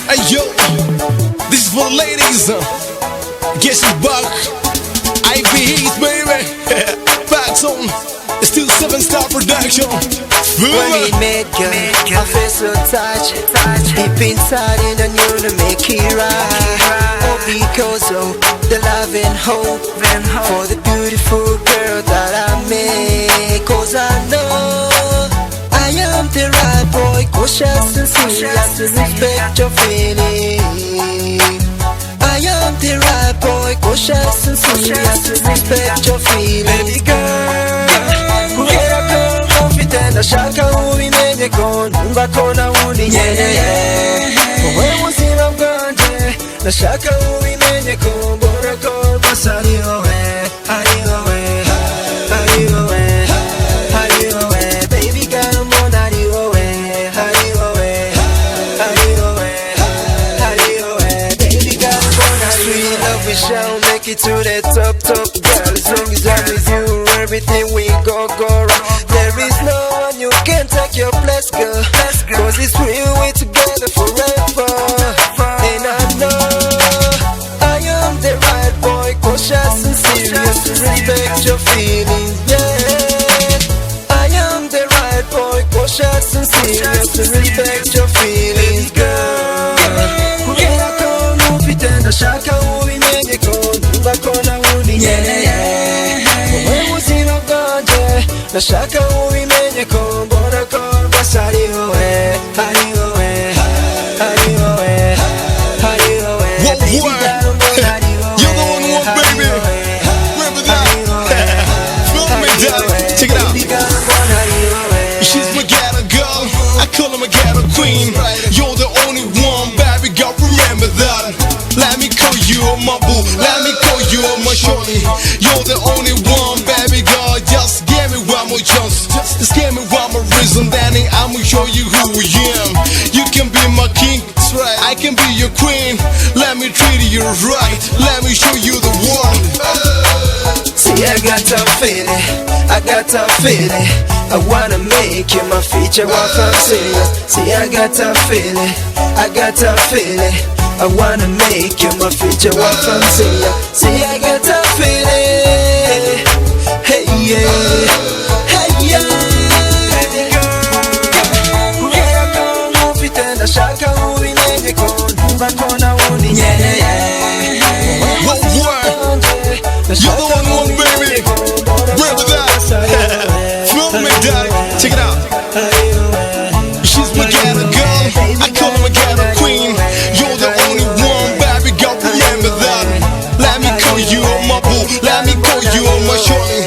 Hey yo, this is for the ladies. Guess who's back? I.V baby. Pacson. It's still 7-star production. When he make you, I feel so touched. Deep inside and I knew to make it right. Oh, because of the love and hope for the beautiful girl that I make. Cause I know I am the right boy, cautious and serious to respect your feeling. I am the right boy, cautious and serious to respect your feeling. Baby girl, kubera ko mufite ndashaka ubimenye ko numva ko nawundi nkeneye. Wowe buzima bwanjye ndashaka ubimenye ko mbona ko rwose ari wowe, ari wowe, ari wowe, ari wowe. Baby girl mbona ari wowe, ari wowe, ari wowe, ari wowe. Baby girl mbona ari wowe. Sweet love we shall make it to the top, top. Girl, as long as I'm with you, everything we go wrong. There is no one you can take your place, girl. Cause it's real, we're together forever. And I know I am the right boy, cautious and serious to respect your feelings, yeah. I am the right boy, cautious and serious to respect your feelings, girl. Kubera ko mufite ndashaka ubimenye ko numva ko nawundi nkeneye. Wowe buzima bwanjye ndashaka ubimenye ko mbona ko rwose ari wowe, ari wowe, ari wowe, ari wowe. Baby girl mbona ari wowe, You're the only one, baby. Remember that. Feel me, darling. Check it out. baby girl mbona ari wowe. She's my ghetto girl, I call her my ghetto queen. You're the only one, baby girl, remember that. Let me call you my boo, let me call you my shorty. You're the only one, baby girl, just give me one more chance. Just give me one more reason, then I'ma show you who I am. You can be my king, I can be your queen. Let me treat you right, let me show you the world. See, I got a feeling, I got a feeling. I wanna make you my future wife, I'm serious. See, I got a feeling, I got a feeling. I wanna make you my future wife, I'm serious. See, I got a feeling, hey yeah, hey yeah. Baby girl, kubera ko mufite ndashaka ubimenye ko numva ko nawundi nkeneye. You're the only one, baby. Remember that. Feel me, darling. Check it out. She's my ghetto girl, I call her my ghetto queen. You're the only one, baby girl, remember that. Let me call you my boo, let me call you my shorty.